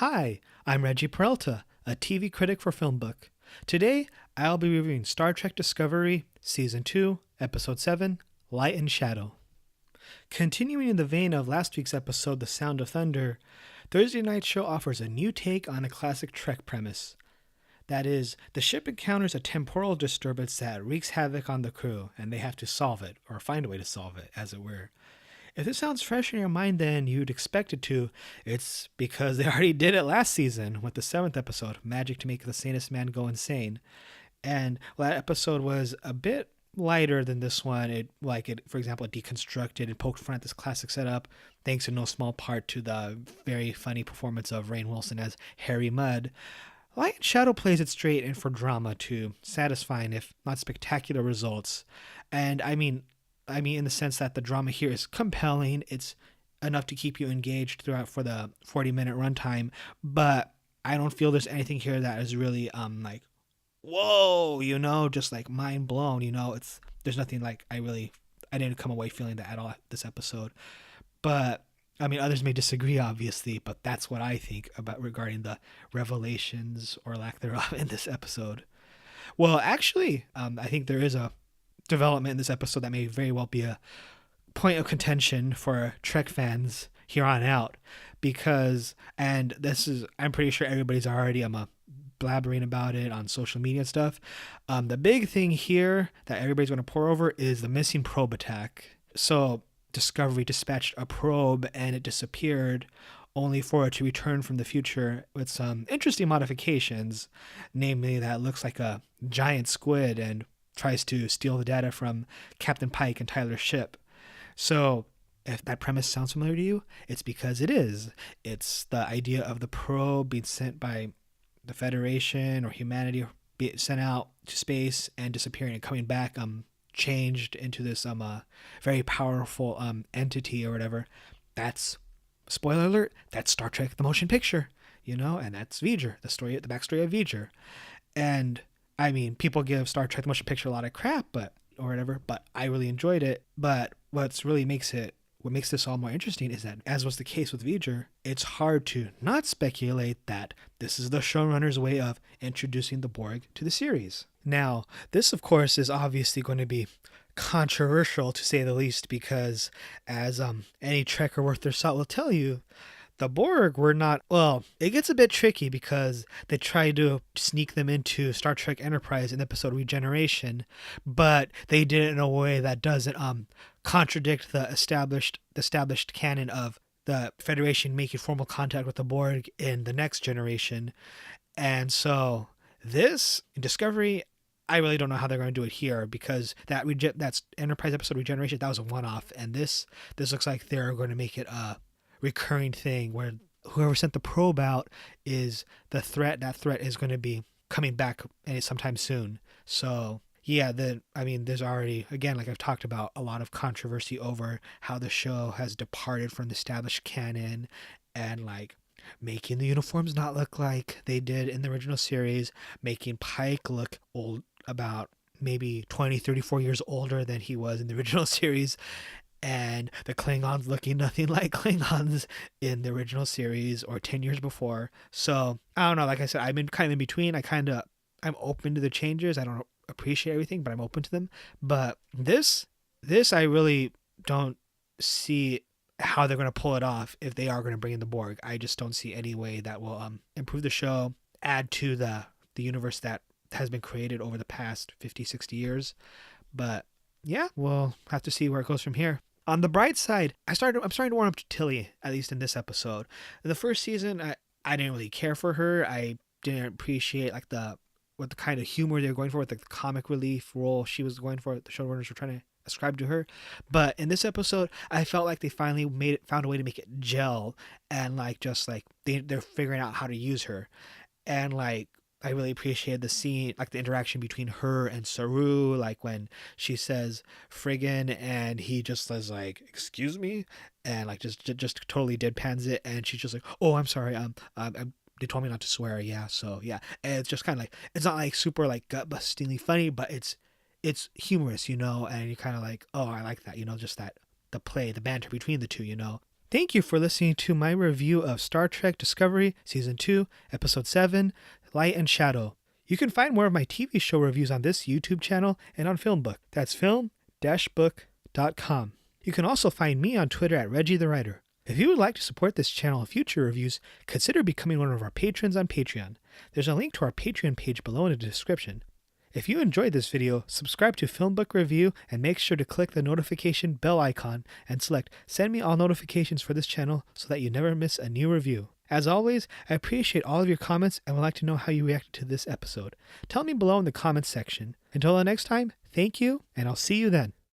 Hi, I'm Reggie Peralta, a TV critic for FilmBook. Today, I'll be reviewing Star Trek Discovery, Season 2, Episode 7, Light and Shadow. Continuing in the vein of last week's episode, The Sound of Thunder, Thursday Night Show offers a new take on a classic Trek premise. That is, the ship encounters a temporal disturbance that wreaks havoc on the crew, and they have to solve it, or find a way to solve it, as it were. If this sounds fresh in your mind than you'd expect it to, it's because they already did it last season with the 7th episode, Magic to Make the Sanest Man Go Insane. And that episode was a bit lighter than this one. For example, it deconstructed and poked fun at this classic setup, thanks in no small part to the very funny performance of Rainn Wilson as Harry Mudd. Light and Shadow plays it straight in for drama to satisfying, if not spectacular, results. And I mean, in the sense that the drama here is compelling. It's enough to keep you engaged throughout for the 40-minute runtime, but I don't feel there's anything here that is really like, whoa, just like mind blown. There's nothing like I didn't come away feeling that at all this episode. But I mean, others may disagree, obviously, but that's what I think about regarding the revelations or lack thereof in this episode. Well, actually, I think there is a development in this episode that may very well be a point of contention for Trek fans here on out, because, and this is, I'm pretty sure everybody's already blabbering about it on social media and stuff. The big thing here that everybody's going to pour over is the missing probe attack. So Discovery dispatched a probe and it disappeared, only for it to return from the future with some interesting modifications, namely that it looks like a giant squid and tries to steal the data from Captain Pike and Tyler's ship. So if that premise sounds familiar to you, it's because it is. It's the idea of the probe being sent by the Federation or humanity, being sent out to space and disappearing and coming back changed into this very powerful entity or whatever. That's, spoiler alert, that's Star Trek the motion picture, and that's V'Ger, the backstory of V'Ger. And I mean, people give Star Trek the motion picture a lot of crap, but I really enjoyed it. But what makes this all more interesting is that, as was the case with V'Ger, it's hard to not speculate that this is the showrunner's way of introducing the Borg to the series. Now, this, of course, is obviously going to be controversial, to say the least, because as any Trekker worth their salt will tell you, the Borg were not, well, it gets a bit tricky because they try to sneak them into Star Trek Enterprise in the episode Regeneration, but they did it in a way that doesn't contradict the established canon of the Federation making formal contact with the Borg in the Next Generation. And so this Discovery, I really don't know how they're going to do it here, because that's Enterprise episode Regeneration, that was a one-off, and this looks like they're going to make it a recurring thing where whoever sent the probe out is the threat. That threat is going to be coming back sometime soon. So yeah, there's already, again, like I've talked about, a lot of controversy over how the show has departed from the established canon and like making the uniforms not look like they did in the original series, making Pike look old, about maybe 20, 34 years older than he was in the original series, and the Klingons looking nothing like Klingons in the original series or 10 years before. So I don't know, like I said, I'm kind of in between. I'm open to the changes. I don't appreciate everything, but I'm open to them. But this I really don't see how they're going to pull it off if they are going to bring in the Borg. I just don't see any way that will improve the show, add to the universe that has been created over the past 50, 60 years. But yeah, we'll have to see where it goes from here. On the bright side, I'm starting to warm up to Tilly, at least in this episode. In the first season, I didn't really care for her. I didn't appreciate what the kind of humor they were going for, with the comic relief role she was going for, the showrunners were trying to ascribe to her. But in this episode, I felt like they finally found a way to make it gel, and they're figuring out how to use her. And I really appreciated the scene, like the interaction between her and Saru, like when she says friggin' and he just says like, excuse me, and like just totally deadpans it, and she's just like, oh, I'm sorry, they told me not to swear, yeah, so yeah. And it's just kind of like, it's not like super like gut-bustingly funny, but it's humorous, and you're kind of like, oh, I like that, just that, the banter between the two, Thank you for listening to my review of Star Trek Discovery Season 2, Episode 7, Light and Shadow. You can find more of my TV show reviews on this YouTube channel and on FilmBook. That's film-book.com. You can also find me on Twitter at Reggie the Writer. If you would like to support this channel and future reviews, consider becoming one of our patrons on Patreon. There's a link to our Patreon page below in the description. If you enjoyed this video, subscribe to FilmBook Review and make sure to click the notification bell icon and select Send Me All Notifications for this channel so that you never miss a new review. As always, I appreciate all of your comments and would like to know how you reacted to this episode. Tell me below in the comments section. Until the next time, thank you, and I'll see you then.